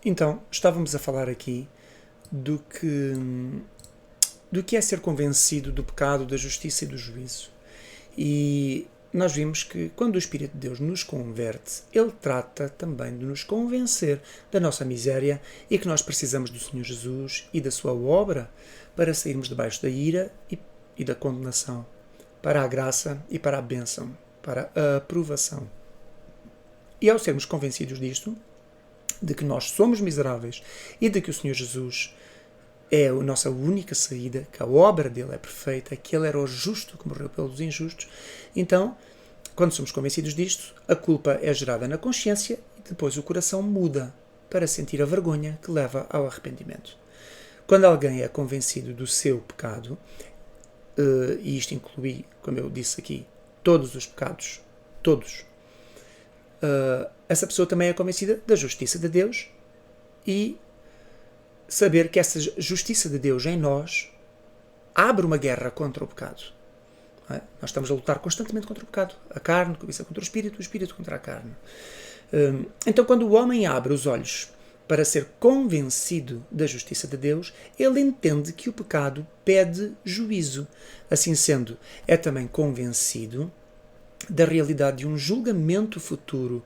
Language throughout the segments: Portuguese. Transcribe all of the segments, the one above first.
Então, estávamos a falar aqui do que é ser convencido do pecado, da justiça e do juízo. E nós vimos que quando o Espírito de Deus nos converte, Ele trata também de nos convencer da nossa miséria e que nós precisamos do Senhor Jesus e da sua obra para sairmos debaixo da ira e da condenação, para a graça e para a bênção, para a aprovação. E ao sermos convencidos disto, de que nós somos miseráveis e de que o Senhor Jesus é a nossa única saída, que a obra dele é perfeita, que ele era o justo que morreu pelos injustos, então, quando somos convencidos disto, a culpa é gerada na consciência e depois o coração muda para sentir a vergonha que leva ao arrependimento. Quando alguém é convencido do seu pecado, e isto inclui, como eu disse aqui, todos os pecados, todos, essa pessoa também é convencida da justiça de Deus e saber que essa justiça de Deus em nós abre uma guerra contra o pecado. Não é? Nós estamos a lutar constantemente contra o pecado. A carne cobiça contra o espírito contra a carne. Então, quando o homem abre os olhos para ser convencido da justiça de Deus, ele entende que o pecado pede juízo. Assim sendo, é também convencido da realidade de um julgamento futuro,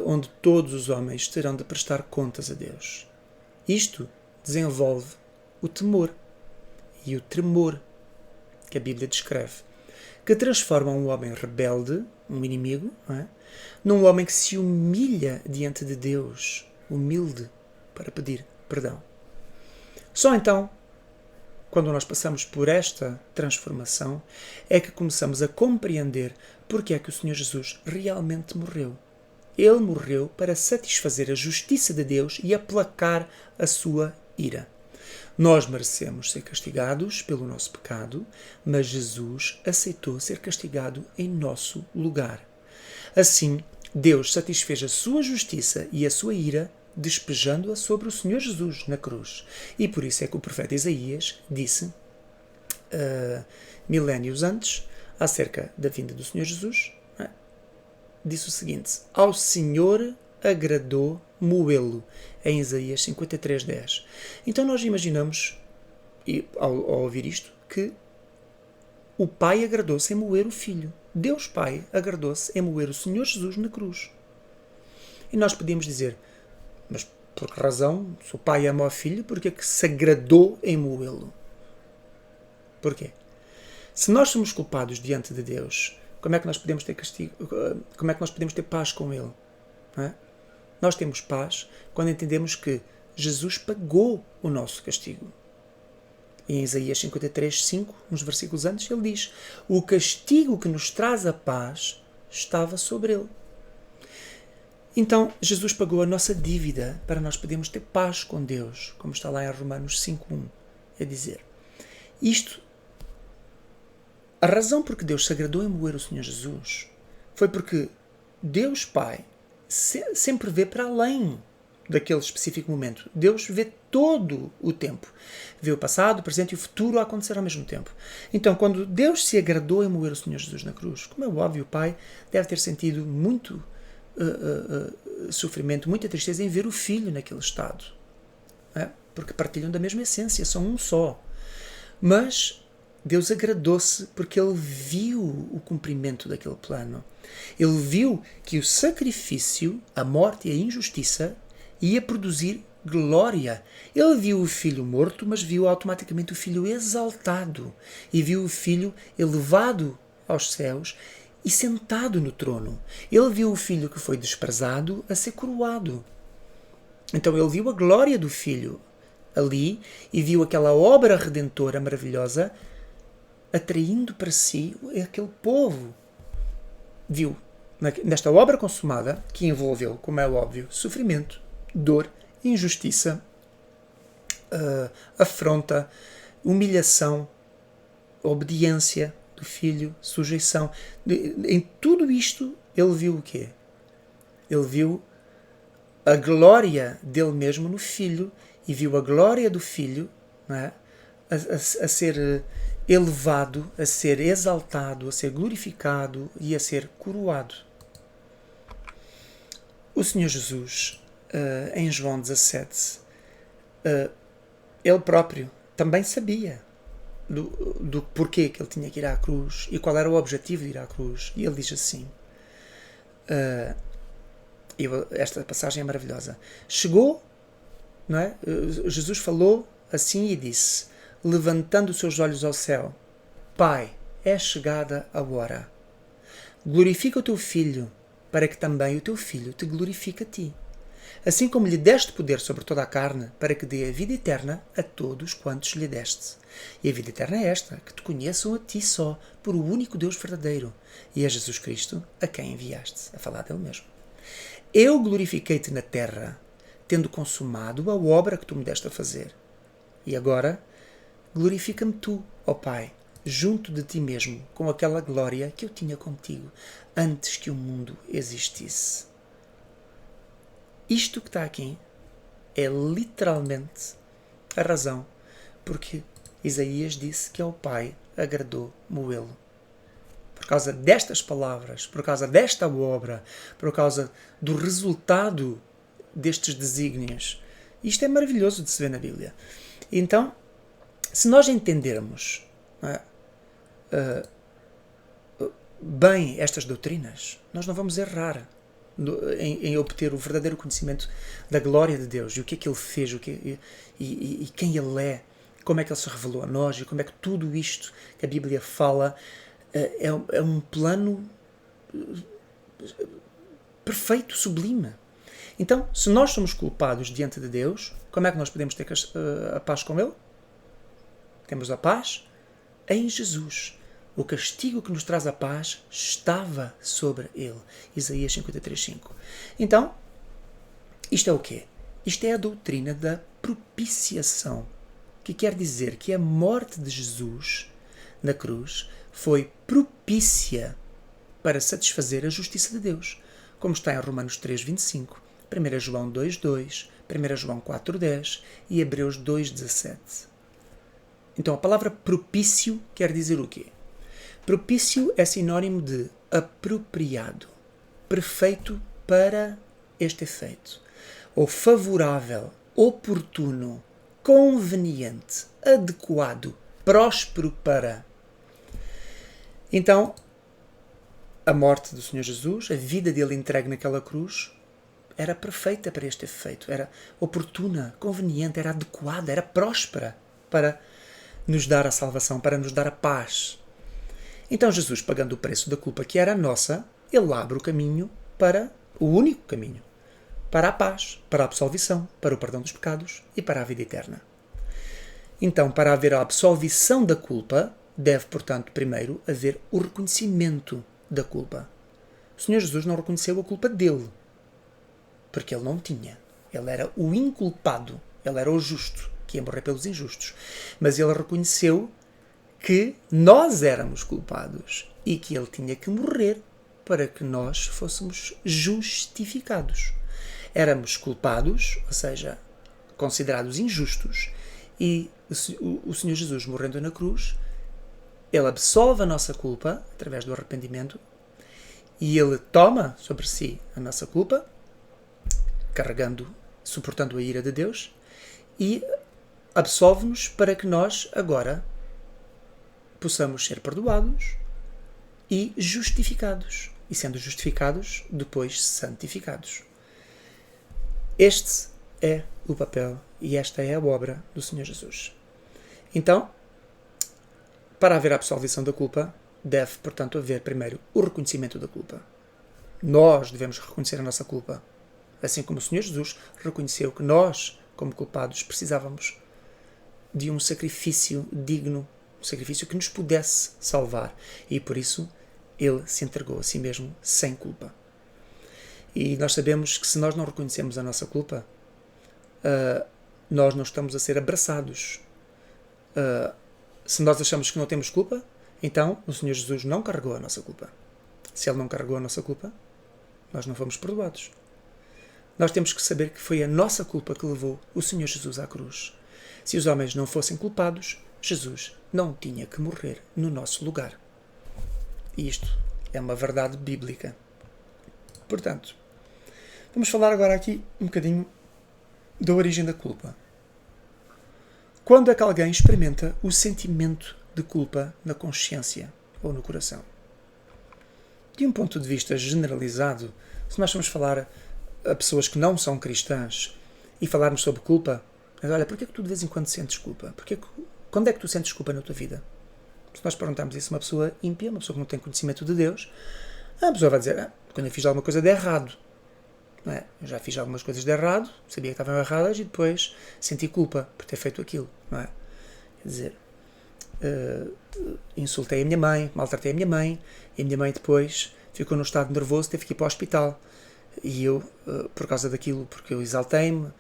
onde todos os homens terão de prestar contas a Deus. Isto desenvolve o temor e o tremor que a Bíblia descreve, que transforma um homem rebelde, um inimigo, não é? Num homem que se humilha diante de Deus, humilde, para pedir perdão. Só então, quando nós passamos por esta transformação, é que começamos a compreender porque é que o Senhor Jesus realmente morreu. Ele morreu para satisfazer a justiça de Deus e aplacar a sua ira. Nós merecemos ser castigados pelo nosso pecado, mas Jesus aceitou ser castigado em nosso lugar. Assim, Deus satisfez a sua justiça e a sua ira, despejando-a sobre o Senhor Jesus na cruz. E por isso é que o profeta Isaías disse, milénios antes, acerca da vinda do Senhor Jesus, disse o seguinte: ao Senhor agradou moê-lo, em Isaías 53:10. Então nós imaginamos, ao ouvir isto, que o Pai agradou-se em moer o Filho. Deus Pai agradou-se em moer o Senhor Jesus na cruz. E nós podíamos dizer, mas por que razão, se o Pai ama o Filho, porque é que se agradou em moê-lo? Porquê? Se nós somos culpados diante de Deus, como é que nós podemos ter castigo? Como é que nós podemos ter paz com Ele? Não é? Nós temos paz quando entendemos que Jesus pagou o nosso castigo. E em Isaías 53:5, nos versículos antes, ele diz: o castigo que nos traz a paz estava sobre ele. Então, Jesus pagou a nossa dívida para nós podermos ter paz com Deus, como está lá em Romanos 5:1. É dizer, a razão por que Deus se agradou em moer o Senhor Jesus foi porque Deus Pai sempre vê para além daquele específico momento. Deus vê todo o tempo. Vê o passado, o presente e o futuro a acontecer ao mesmo tempo. Então, quando Deus se agradou em moer o Senhor Jesus na cruz, como é óbvio, o Pai deve ter sentido muito sofrimento, muita tristeza em ver o Filho naquele estado. Porque partilham da mesma essência, são um só. Mas Deus agradou-se porque Ele viu o cumprimento daquele plano. Ele viu que o sacrifício, a morte e a injustiça ia produzir glória. Ele viu o Filho morto, mas viu automaticamente o Filho exaltado. E viu o Filho elevado aos céus e sentado no trono. Ele viu o Filho que foi desprezado a ser coroado. Então ele viu a glória do Filho ali e viu aquela obra redentora maravilhosa atraindo para si aquele povo. Viu nesta obra consumada, que envolveu, como é óbvio, sofrimento, dor, injustiça, afronta, humilhação, obediência do Filho, sujeição. Em tudo isto, ele viu o quê? Ele viu a glória dele mesmo no Filho e viu a glória do Filho, não é? a ser elevado, a ser exaltado, a ser glorificado e a ser coroado. O Senhor Jesus em João 17, ele próprio também sabia do porquê que ele tinha que ir à cruz e qual era o objetivo de ir à cruz. E ele diz assim, esta passagem é maravilhosa. Chegou, não é? Jesus falou assim e disse, levantando os seus olhos ao céu, Pai, é chegada a hora. Glorifica o teu Filho, para que também o teu Filho te glorifique a ti. Assim como lhe deste poder sobre toda a carne, para que dê a vida eterna a todos quantos lhe deste. E a vida eterna é esta, que te conheçam a ti só, por o único Deus verdadeiro, e a Jesus Cristo, a quem enviaste, a falar dele mesmo. Eu glorifiquei-te na terra, tendo consumado a obra que tu me deste a fazer. E agora, glorifica-me tu, ó Pai, junto de ti mesmo, com aquela glória que eu tinha contigo, antes que o mundo existisse. Isto que está aqui é literalmente a razão porque Isaías disse que ao Pai agradou moê-lo. Por causa destas palavras, por causa desta obra, por causa do resultado destes desígnios. Isto é maravilhoso de se ver na Bíblia. Então, se nós entendermos bem estas doutrinas, nós não vamos errar em obter o verdadeiro conhecimento da glória de Deus e o que é que Ele fez e quem Ele é, como é que Ele se revelou a nós e como é que tudo isto que a Bíblia fala é um plano perfeito, sublime. Então, se nós somos culpados diante de Deus, como é que nós podemos ter a paz com Ele? Temos a paz em Jesus. O castigo que nos traz a paz estava sobre ele. Isaías 53:5. Então, isto é o quê? Isto é a doutrina da propiciação, que quer dizer que a morte de Jesus na cruz foi propícia para satisfazer a justiça de Deus, como está em Romanos 3:25, 1 João 2:2, 1 João 4:10 e Hebreus 2:17. Então, a palavra propício quer dizer o quê? Propício é sinónimo de apropriado, perfeito para este efeito, ou favorável, oportuno, conveniente, adequado, próspero para. Então, a morte do Senhor Jesus, a vida dele entregue naquela cruz, era perfeita para este efeito, era oportuna, conveniente, era adequada, era próspera para nos dar a salvação, para nos dar a paz. Então Jesus, pagando o preço da culpa que era nossa, ele abre o caminho para o único caminho, para a paz, para a absolvição, para o perdão dos pecados e para a vida eterna. Então, para haver a absolvição da culpa, deve, portanto, primeiro haver o reconhecimento da culpa. O Senhor Jesus não reconheceu a culpa dele, porque ele não tinha. Ele era o inculpado, ele era o justo, que ia morrer pelos injustos. Mas ele reconheceu que nós éramos culpados e que ele tinha que morrer para que nós fôssemos justificados. Éramos culpados, ou seja, considerados injustos, e o Senhor Jesus, morrendo na cruz, ele absolve a nossa culpa através do arrependimento e ele toma sobre si a nossa culpa, suportando a ira de Deus, e absolve-nos para que nós agora possamos ser perdoados e justificados. E sendo justificados, depois santificados. Este é o papel e esta é a obra do Senhor Jesus. Então, para haver a absolvição da culpa, deve, portanto, haver primeiro o reconhecimento da culpa. Nós devemos reconhecer a nossa culpa. Assim como o Senhor Jesus reconheceu que nós, como culpados, precisávamos de um sacrifício digno, um sacrifício que nos pudesse salvar. E por isso ele se entregou a si mesmo sem culpa. E nós sabemos que se nós não reconhecemos a nossa culpa, nós não estamos a ser abraçados. Se nós achamos que não temos culpa, então o Senhor Jesus não carregou a nossa culpa. Se ele não carregou a nossa culpa, nós não fomos perdoados. Nós temos que saber que foi a nossa culpa que levou o Senhor Jesus à cruz. Se os homens não fossem culpados, Jesus não tinha que morrer no nosso lugar. E isto é uma verdade bíblica. Portanto, Vamos falar agora aqui um bocadinho da origem da culpa. Quando é que alguém experimenta o sentimento de culpa na consciência ou no coração? De um ponto de vista generalizado, se nós formos falar a pessoas que não são cristãs e falarmos sobre culpa, mas olha, porquê é que tu de vez em quando sentes culpa? Quando é que tu sentes culpa na tua vida? Se nós perguntarmos isso a uma pessoa ímpia, uma pessoa que não tem conhecimento de Deus, a pessoa vai dizer, quando eu fiz alguma coisa de errado. Não é? Eu já fiz algumas coisas de errado, sabia que estavam erradas e depois senti culpa por ter feito aquilo. Não é? Quer dizer, insultei a minha mãe, maltratei a minha mãe, e a minha mãe depois ficou num estado nervoso, teve que ir para o hospital. E eu, por causa daquilo, porque eu exaltei-me,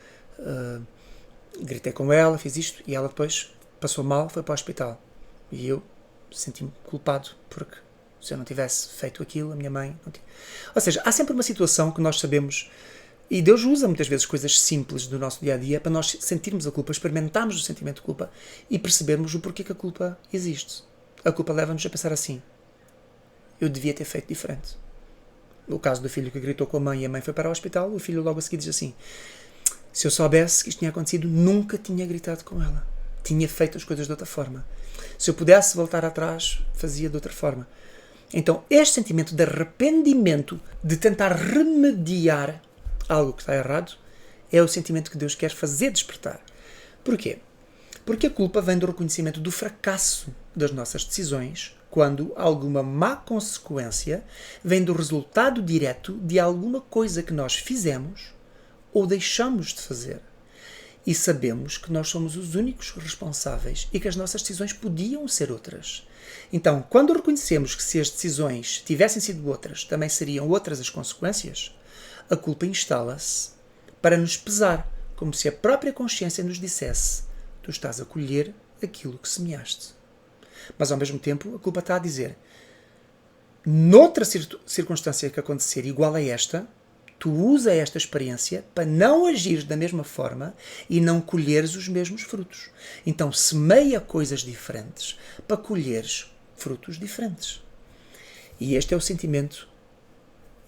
gritei com ela, fiz isto, e ela depois passou mal, foi para o hospital. E eu senti-me culpado, porque se eu não tivesse feito aquilo, a minha mãe não tinha. Ou seja, há sempre uma situação que nós sabemos, e Deus usa muitas vezes coisas simples do nosso dia-a-dia para nós sentirmos a culpa, experimentarmos o sentimento de culpa e percebermos o porquê que a culpa existe. A culpa leva-nos a pensar assim, eu devia ter feito diferente. No caso do filho que gritou com a mãe e a mãe foi para o hospital, o filho logo a seguir diz assim, se eu soubesse que isto tinha acontecido, nunca tinha gritado com ela. Tinha feito as coisas de outra forma. Se eu pudesse voltar atrás, fazia de outra forma. Então, este sentimento de arrependimento, de tentar remediar algo que está errado, é o sentimento que Deus quer fazer despertar. Porquê? Porque a culpa vem do reconhecimento do fracasso das nossas decisões, quando alguma má consequência vem do resultado direto de alguma coisa que nós fizemos ou deixamos de fazer. E sabemos que nós somos os únicos responsáveis e que as nossas decisões podiam ser outras. Então, quando reconhecemos que se as decisões tivessem sido outras, também seriam outras as consequências, a culpa instala-se para nos pesar, como se a própria consciência nos dissesse: tu estás a colher aquilo que semeaste. Mas, ao mesmo tempo, a culpa está a dizer: noutra circunstância que acontecer igual a esta, tu usa esta experiência para não agires da mesma forma e não colheres os mesmos frutos. Então, semeia coisas diferentes para colheres frutos diferentes. E este é o sentimento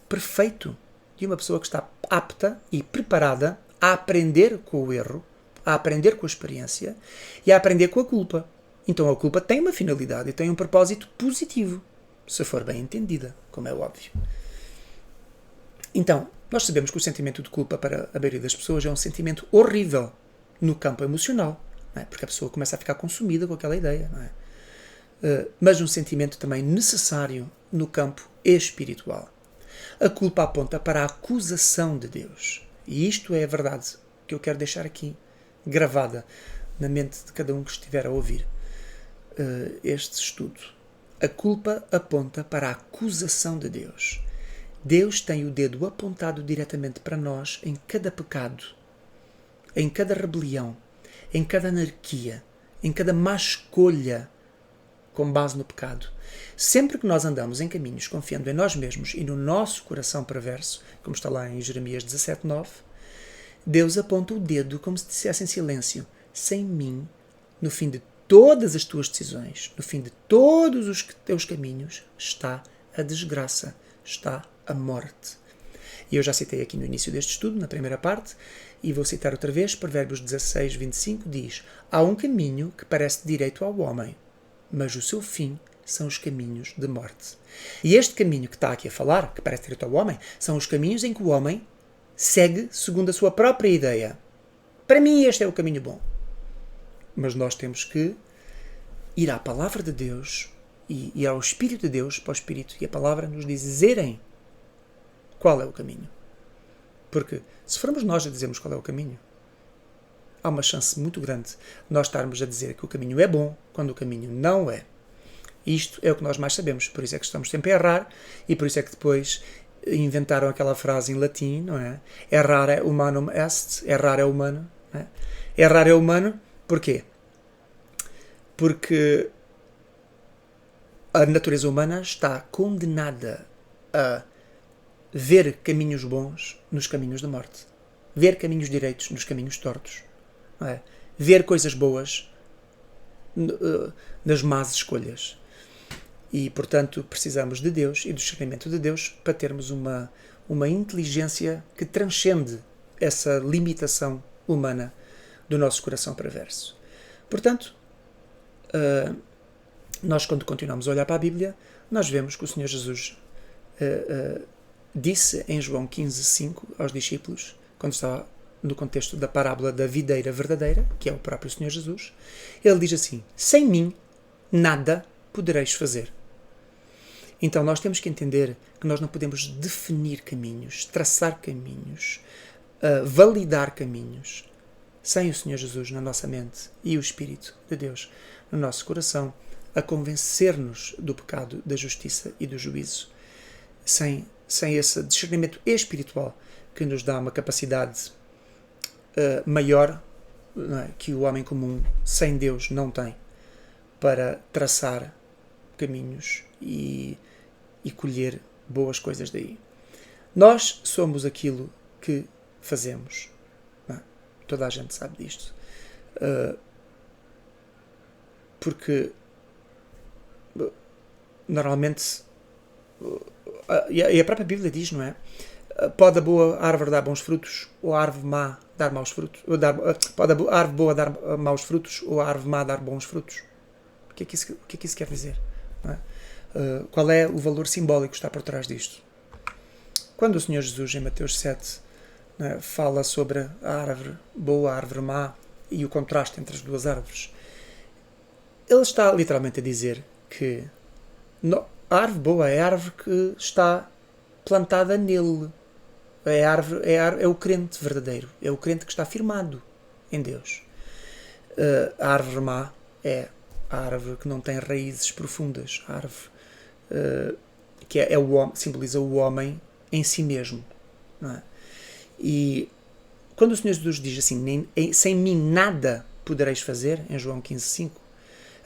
perfeito de uma pessoa que está apta e preparada a aprender com o erro, a aprender com a experiência e a aprender com a culpa. Então, a culpa tem uma finalidade e tem um propósito positivo, se for bem entendida, como é óbvio. Então, nós sabemos que o sentimento de culpa para a maioria das pessoas é um sentimento horrível no campo emocional, não é? Porque a pessoa começa a ficar consumida com aquela ideia, não é? Mas um sentimento também necessário no campo espiritual. A culpa aponta para a acusação de Deus. E isto é a verdade que eu quero deixar aqui, gravada na mente de cada um que estiver a ouvir este estudo. A culpa aponta para a acusação de Deus. Deus tem o dedo apontado diretamente para nós em cada pecado, em cada rebelião, em cada anarquia, em cada má escolha com base no pecado. Sempre que nós andamos em caminhos confiando em nós mesmos e no nosso coração perverso, como está lá em Jeremias 17:9, Deus aponta o dedo como se dissesse em silêncio: sem mim, no fim de todas as tuas decisões, no fim de todos os teus caminhos, está a desgraça, está a morte. E eu já citei aqui no início deste estudo, na primeira parte, e vou citar outra vez, Provérbios 16:25 diz: há um caminho que parece direito ao homem, mas o seu fim são os caminhos de morte. E este caminho que está aqui a falar, que parece direito ao homem, são os caminhos em que o homem segue segundo a sua própria ideia. Para mim este é o caminho bom. Mas nós temos que ir à palavra de Deus e ao Espírito de Deus, para o Espírito e a palavra nos dizerem qual é o caminho. Porque se formos nós a dizermos qual é o caminho, há uma chance muito grande de nós estarmos a dizer que o caminho é bom quando o caminho não é. Isto é o que nós mais sabemos, por isso é que estamos sempre a errar e por isso é que depois inventaram aquela frase em latim, não é? Errare humanum est, errar é humano. Não é? Errar é humano, porquê? Porque a natureza humana está condenada a ver caminhos bons nos caminhos da morte, ver caminhos direitos nos caminhos tortos, não é? Ver coisas boas nas más escolhas. E, portanto, precisamos de Deus e do discernimento de Deus para termos uma uma inteligência que transcende essa limitação humana do nosso coração perverso. Portanto, nós, quando continuamos a olhar para a Bíblia, nós vemos que o Senhor Jesus disse em João 15:5 aos discípulos, quando está no contexto da parábola da videira verdadeira, que é o próprio Senhor Jesus, ele diz assim: sem mim nada podereis fazer. Então nós temos que entender que nós não podemos definir caminhos, traçar caminhos, validar caminhos, sem o Senhor Jesus na nossa mente e o Espírito de Deus no nosso coração, a convencer-nos do pecado, da justiça e do juízo. Sem esse discernimento espiritual que nos dá uma capacidade maior, não é, que o homem comum sem Deus não tem, para traçar caminhos e colher boas coisas daí. Nós somos aquilo que fazemos. Não é? Toda a gente sabe disto. Porque normalmente, e a própria Bíblia diz, não é? Pode a boa árvore dar bons frutos, ou a árvore má dar maus frutos? Pode a árvore boa dar maus frutos, ou a árvore má dar bons frutos? O que é que isso quer dizer? Não é? Qual é o valor simbólico que está por trás disto? Quando o Senhor Jesus, em Mateus 7, não é, fala sobre a árvore boa, a árvore má, e o contraste entre as duas árvores, ele está literalmente a dizer que a árvore boa é a árvore que está plantada nele. É o crente verdadeiro. É o crente que está firmado em Deus. A árvore má é a árvore que não tem raízes profundas. A árvore que simboliza o homem em si mesmo. Não é? E quando o Senhor Jesus diz assim, sem mim nada podereis fazer, em João 15:5,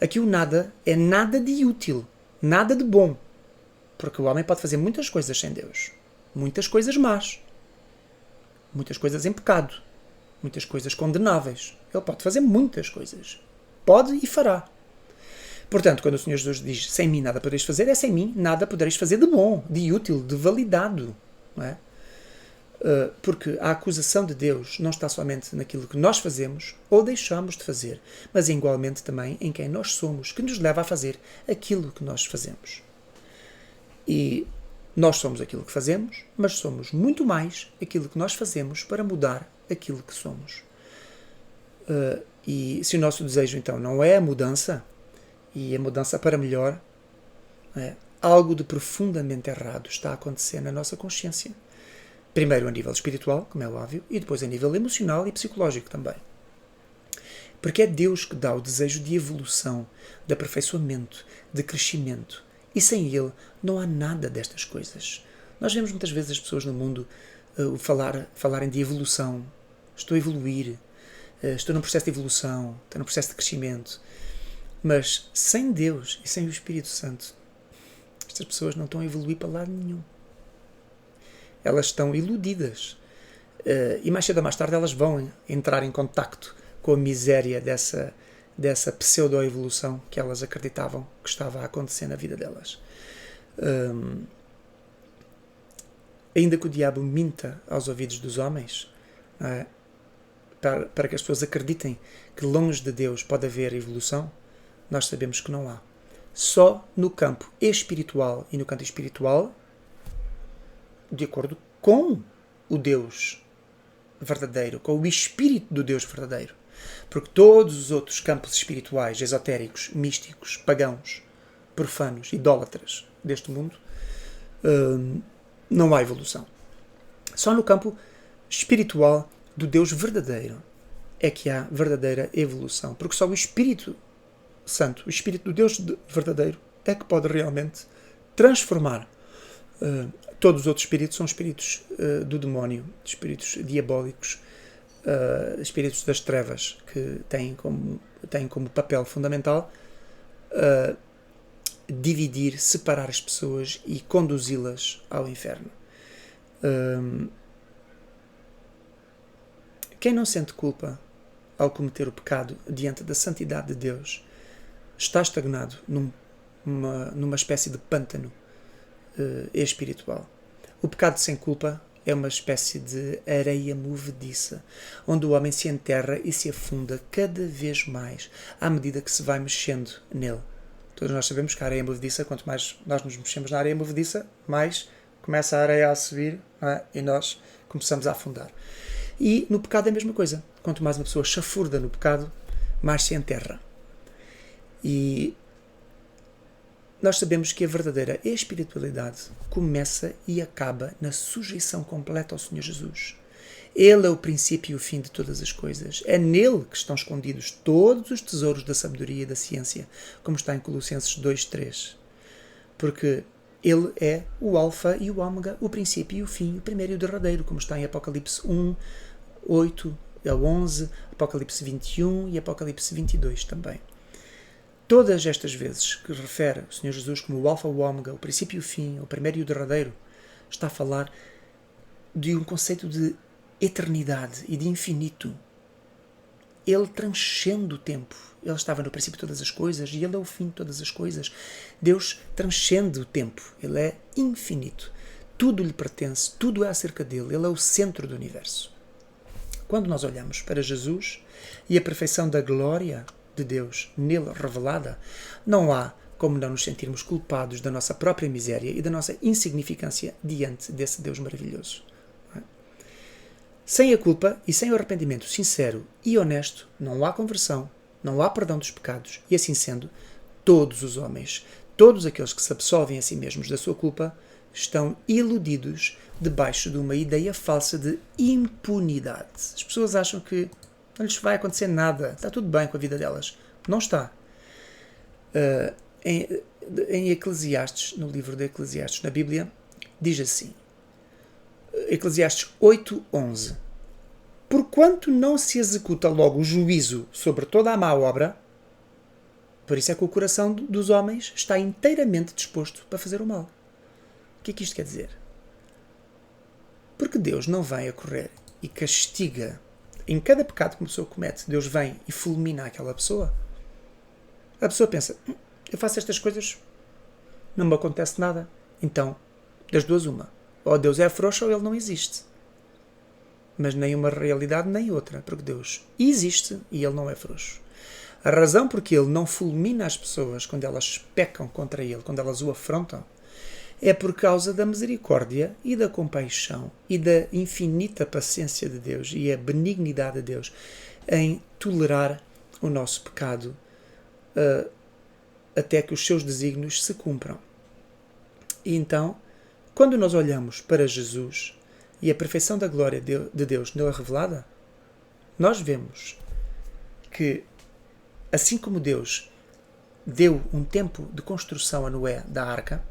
aqui o nada é nada de útil, nada de bom. Porque o homem pode fazer muitas coisas sem Deus. Muitas coisas más. Muitas coisas em pecado. Muitas coisas condenáveis. Ele pode fazer muitas coisas. Pode e fará. Portanto, quando o Senhor Jesus diz sem mim nada podereis fazer, é sem mim nada podereis fazer de bom, de útil, de validado. Não é? Porque a acusação de Deus não está somente naquilo que nós fazemos ou deixamos de fazer, mas igualmente também em quem nós somos, que nos leva a fazer aquilo que nós fazemos. E nós somos aquilo que fazemos, mas somos muito mais aquilo que nós fazemos para mudar aquilo que somos. E se o nosso desejo, então, não é a mudança, e a mudança para melhor, algo de profundamente errado está a acontecer na nossa consciência. Primeiro a nível espiritual, como é óbvio, e depois a nível emocional e psicológico também. Porque é Deus que dá o desejo de evolução, de aperfeiçoamento, de crescimento. E sem Ele não há nada destas coisas. Nós vemos muitas vezes as pessoas no mundo falarem de evolução. Estou a evoluir, estou num processo de evolução, estou num processo de crescimento. Mas sem Deus e sem o Espírito Santo, estas pessoas não estão a evoluir para lado nenhum. Elas estão iludidas. E mais cedo ou mais tarde elas vão entrar em contacto com a miséria dessa pseudo-evolução que elas acreditavam que estava a acontecer na vida delas. Ainda que o diabo minta aos ouvidos dos homens, para que as pessoas acreditem que longe de Deus pode haver evolução, nós sabemos que não há. Só no campo espiritual e no campo espiritual, de acordo com o Deus verdadeiro, com o Espírito do Deus verdadeiro. Porque todos os outros campos espirituais, esotéricos, místicos, pagãos, profanos, idólatras deste mundo, não há evolução. Só no campo espiritual do Deus verdadeiro é que há verdadeira evolução. Porque só o Espírito Santo, o Espírito do Deus verdadeiro, é que pode realmente transformar. Todos os outros espíritos são espíritos do demónio, espíritos diabólicos, espíritos das trevas, que têm como papel fundamental dividir, separar as pessoas e conduzi-las ao inferno. Quem não sente culpa ao cometer o pecado diante da santidade de Deus está estagnado numa espécie de pântano espiritual. O pecado sem culpa é uma espécie de areia movediça, onde o homem se enterra e se afunda cada vez mais, à medida que se vai mexendo nele. Todos nós sabemos que a areia movediça, quanto mais nós nos mexemos na areia movediça, mais começa a areia a subir, não é? E nós começamos a afundar. E no pecado é a mesma coisa. Quanto mais uma pessoa chafurda no pecado, mais se enterra. E nós sabemos que a verdadeira espiritualidade começa e acaba na sujeição completa ao Senhor Jesus. Ele é o princípio e o fim de todas as coisas. É nele que estão escondidos todos os tesouros da sabedoria e da ciência, como está em Colossenses 2:3. Porque ele é o alfa e o ômega, o princípio e o fim, o primeiro e o derradeiro, como está em Apocalipse 1:8-11, Apocalipse 21 e Apocalipse 22 também. Todas estas vezes que refere o Senhor Jesus como o alfa, o ômega, o princípio e o fim, o primeiro e o derradeiro, está a falar de um conceito de eternidade e de infinito. Ele transcende o tempo. Ele estava no princípio de todas as coisas e ele é o fim de todas as coisas. Deus transcende o tempo. Ele é infinito. Tudo lhe pertence, tudo é acerca dele. Ele é o centro do universo. Quando nós olhamos para Jesus e a perfeição da glória de Deus nele revelada, não há como não nos sentirmos culpados da nossa própria miséria e da nossa insignificância diante desse Deus maravilhoso. Sem a culpa e sem o arrependimento sincero e honesto, não há conversão, não há perdão dos pecados, e assim sendo, todos os homens, todos aqueles que se absolvem a si mesmos da sua culpa, estão iludidos debaixo de uma ideia falsa de impunidade. As pessoas acham que não lhes vai acontecer nada, está tudo bem com a vida delas. Não está. Em Eclesiastes, no livro de Eclesiastes, na Bíblia, diz assim, Eclesiastes 8:11: Porquanto não se executa logo o juízo sobre toda a má obra, por isso é que o coração dos homens está inteiramente disposto para fazer o mal. O que é que isto quer dizer? Porque Deus não vem a correr e castiga em cada pecado que uma pessoa comete. Deus vem e fulmina aquela pessoa. A pessoa pensa, eu faço estas coisas, não me acontece nada. Então, das duas uma. Ou Deus é frouxo ou ele não existe. Mas nem uma realidade nem outra, porque Deus existe e ele não é frouxo. A razão porque ele não fulmina as pessoas quando elas pecam contra ele, quando elas o afrontam, é por causa da misericórdia e da compaixão e da infinita paciência de Deus e a benignidade de Deus em tolerar o nosso pecado até que os seus desígnios se cumpram. E então, quando nós olhamos para Jesus e a perfeição da glória de Deus nele revelada, nós vemos que, assim como Deus deu um tempo de construção a Noé da arca,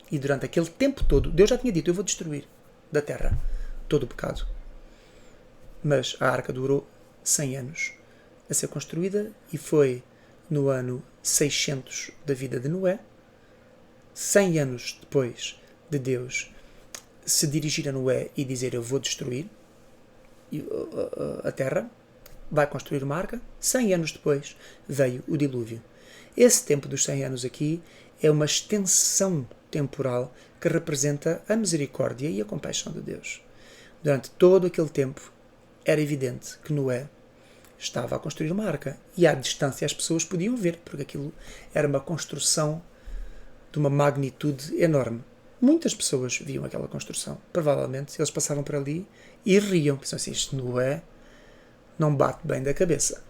e durante aquele tempo todo, Deus já tinha dito, eu vou destruir da terra todo o pecado. Mas a arca durou 100 anos a ser construída e foi no ano 600 da vida de Noé, 100 anos depois de Deus se dirigir a Noé e dizer eu vou destruir a terra, vai construir uma arca, 100 anos depois veio o dilúvio. Esse tempo dos 100 anos aqui é uma extensão temporal que representa a misericórdia e a compaixão de Deus. Durante todo aquele tempo era evidente que Noé estava a construir uma arca e à distância as pessoas podiam ver, porque aquilo era uma construção de uma magnitude enorme. Muitas pessoas viam aquela construção. Provavelmente eles passavam por ali e riam. Pensavam assim, isto Noé não bate bem da cabeça.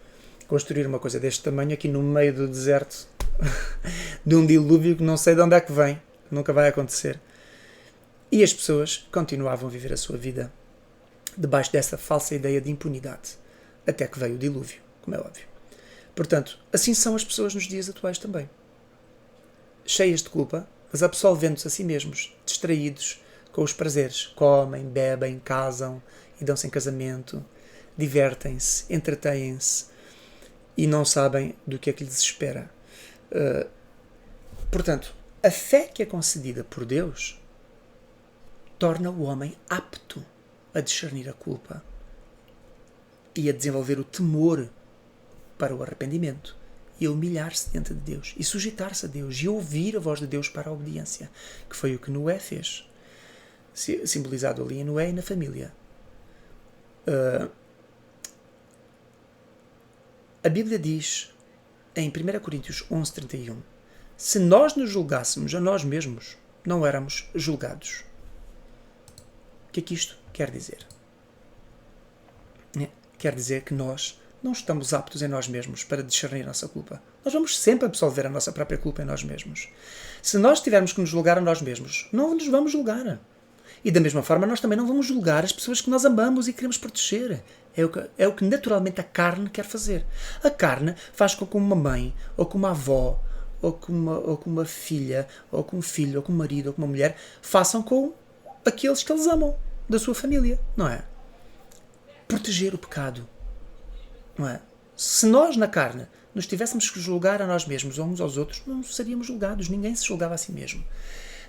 Construir uma coisa deste tamanho aqui no meio do deserto de um dilúvio que não sei de onde é que vem. Nunca vai acontecer. E as pessoas continuavam a viver a sua vida debaixo dessa falsa ideia de impunidade. Até que veio o dilúvio, como é óbvio. Portanto, assim são as pessoas nos dias atuais também. Cheias de culpa, mas absolvendo-se a si mesmos, distraídos com os prazeres. Comem, bebem, casam e dão-se em casamento, divertem-se, entretêm-se e não sabem do que é que lhes espera. Portanto, a fé que é concedida por Deus torna o homem apto a discernir a culpa e a desenvolver o temor para o arrependimento e a humilhar-se diante de Deus e sujeitar-se a Deus e ouvir a voz de Deus para a obediência, que foi o que Noé fez. simbolizado ali em Noé e na família. A Bíblia diz em 1 Coríntios 11:31, se nós nos julgássemos a nós mesmos, não éramos julgados. O que é que isto quer dizer? Quer dizer que nós não estamos aptos em nós mesmos para discernir a nossa culpa. Nós vamos sempre absolver a nossa própria culpa em nós mesmos. Se nós tivermos que nos julgar a nós mesmos, não nos vamos julgar. E da mesma forma, nós também não vamos julgar as pessoas que nós amamos e queremos proteger. É o que naturalmente a carne quer fazer. A carne faz com que uma mãe, ou com uma avó, ou com uma filha, ou com um filho, ou com um marido, ou com uma mulher, façam com aqueles que eles amam, da sua família, não é? Proteger o pecado, não é? Se nós, na carne, nos tivéssemos que julgar a nós mesmos ou uns aos outros, não seríamos julgados, ninguém se julgava a si mesmo.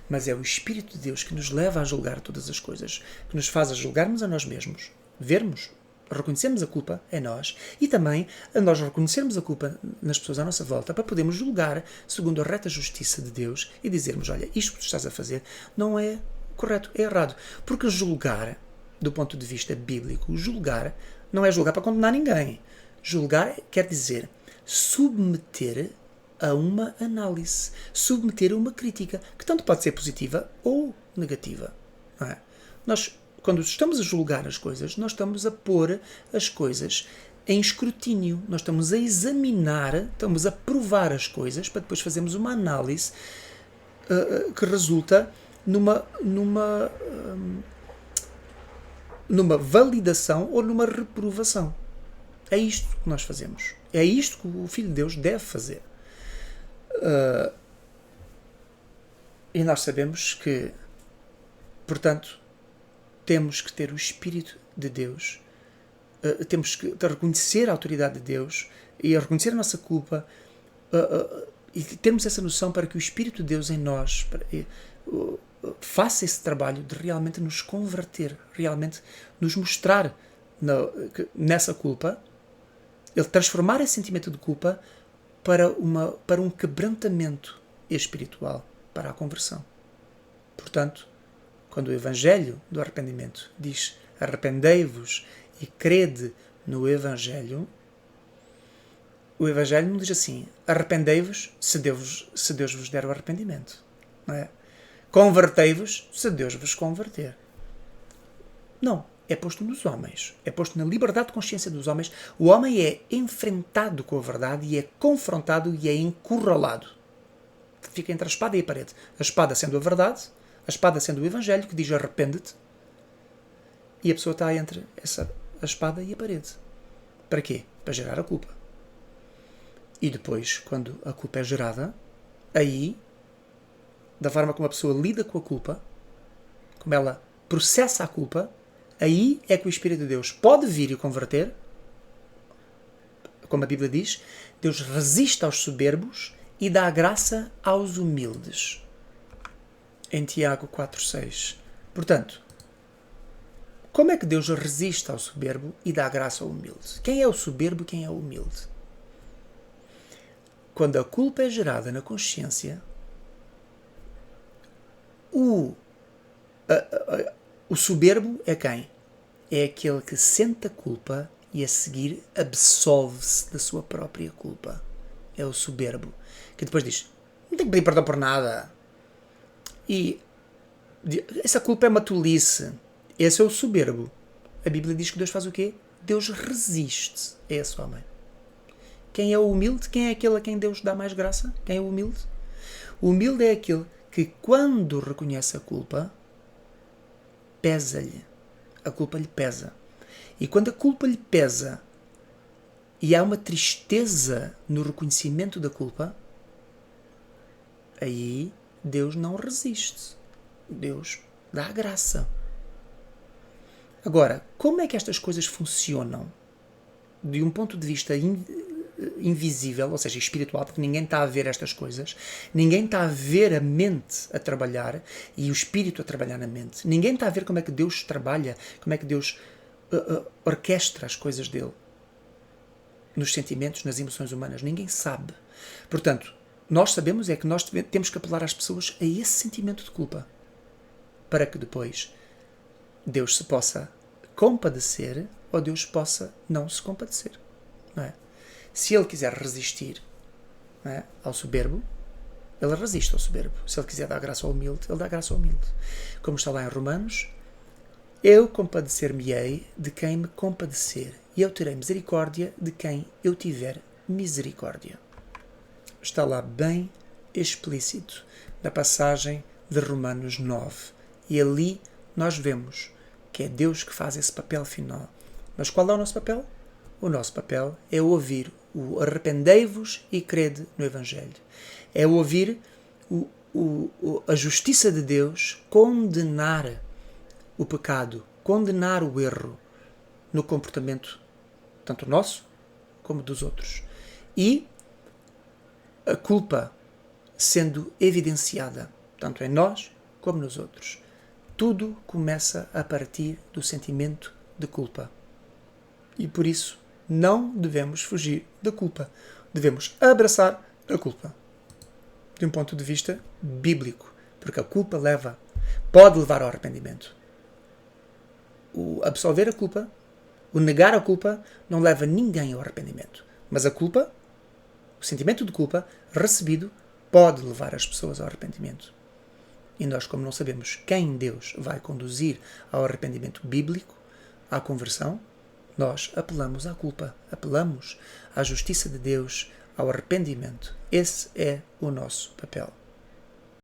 Mas é o Espírito de Deus que nos leva a julgar todas as coisas, que nos faz a julgarmos a nós mesmos, vermos, reconhecermos a culpa em nós e também a nós reconhecermos a culpa nas pessoas à nossa volta para podermos julgar segundo a reta justiça de Deus e dizermos, olha, isto que tu estás a fazer não é correto, é errado. Porque julgar, do ponto de vista bíblico, julgar não é julgar para condenar ninguém. Julgar quer dizer submeter a uma análise, submeter a uma crítica, que tanto pode ser positiva ou negativa. Não é? Nós, quando estamos a julgar as coisas, nós estamos a pôr as coisas em escrutínio, nós estamos a examinar, estamos a provar as coisas para depois fazermos uma análise que resulta numa validação ou numa reprovação. É isto que nós fazemos. É isto que o Filho de Deus deve fazer. E nós sabemos que, portanto, temos que ter o Espírito de Deus, temos que reconhecer a autoridade de Deus e a reconhecer a nossa culpa e termos essa noção para que o Espírito de Deus em nós faça esse trabalho de realmente nos converter, realmente nos mostrar nessa culpa, ele transformar esse sentimento de culpa para um quebrantamento espiritual, para a conversão. Portanto, quando o Evangelho do arrependimento diz arrependei-vos e crede no Evangelho, o Evangelho não diz assim, arrependei-vos se Deus vos der o arrependimento. Não é? Convertei-vos se Deus vos converter. Não. É posto nos homens. É posto na liberdade de consciência dos homens. O homem é enfrentado com a verdade e é confrontado e é encurralado. Fica entre a espada e a parede. A espada sendo a verdade, a espada sendo o Evangelho, que diz arrepende-te, e a pessoa está entre a espada e a parede. Para quê? Para gerar a culpa. E depois, quando a culpa é gerada, aí, da forma como a pessoa lida com a culpa, como ela processa a culpa, aí é que o Espírito de Deus pode vir e converter, como a Bíblia diz, Deus resiste aos soberbos e dá graça aos humildes. Em Tiago 4,6. Portanto, como é que Deus resiste ao soberbo e dá graça ao humilde? Quem é o soberbo e quem é o humilde? Quando a culpa é gerada na consciência, o soberbo é quem? É aquele que sente a culpa e a seguir absolve-se da sua própria culpa. É o soberbo. Que depois diz, não tenho que pedir perdão por nada. E essa culpa é uma tolice. Esse é o soberbo. A Bíblia diz que Deus faz o quê? Deus resiste a esse homem. Quem é o humilde? Quem é aquele a quem Deus dá mais graça? Quem é o humilde? O humilde é aquele que, quando reconhece a culpa, pesa-lhe. A culpa lhe pesa. E quando a culpa lhe pesa e há uma tristeza no reconhecimento da culpa, aí Deus não resiste. Deus dá a graça. Agora, como é que estas coisas funcionam de um ponto de vista invisível, ou seja, espiritual, porque ninguém está a ver estas coisas, ninguém está a ver a mente a trabalhar e o espírito a trabalhar na mente, ninguém está a ver como é que Deus trabalha, como é que Deus orquestra as coisas dele nos sentimentos, nas emoções humanas, ninguém sabe. Portanto, nós sabemos é que nós temos que apelar às pessoas a esse sentimento de culpa para que depois Deus se possa compadecer ou Deus possa não se compadecer. Não é? Se Ele quiser resistir, não é, ao soberbo, Ele resiste ao soberbo. Se Ele quiser dar graça ao humilde, Ele dá graça ao humilde. Como está lá em Romanos, eu compadecer-me-ei de quem me compadecer, e eu terei misericórdia de quem eu tiver misericórdia. Está lá bem explícito na passagem de Romanos 9. E ali nós vemos que é Deus que faz esse papel final. Mas qual é o nosso papel? O nosso papel é ouvir o arrependei-vos e crede no Evangelho. É ouvir a justiça de Deus condenar o pecado, condenar o erro no comportamento tanto nosso como dos outros. E a culpa sendo evidenciada, tanto em nós como nos outros. Tudo começa a partir do sentimento de culpa. E por isso não devemos fugir da culpa. Devemos abraçar a culpa. De um ponto de vista bíblico. Porque a culpa pode levar ao arrependimento. O absolver a culpa, o negar a culpa, não leva ninguém ao arrependimento. Mas a culpa, o sentimento de culpa recebido, pode levar as pessoas ao arrependimento. E nós, como não sabemos quem Deus vai conduzir ao arrependimento bíblico, à conversão, nós apelamos à culpa, apelamos à justiça de Deus, ao arrependimento. Esse é o nosso papel.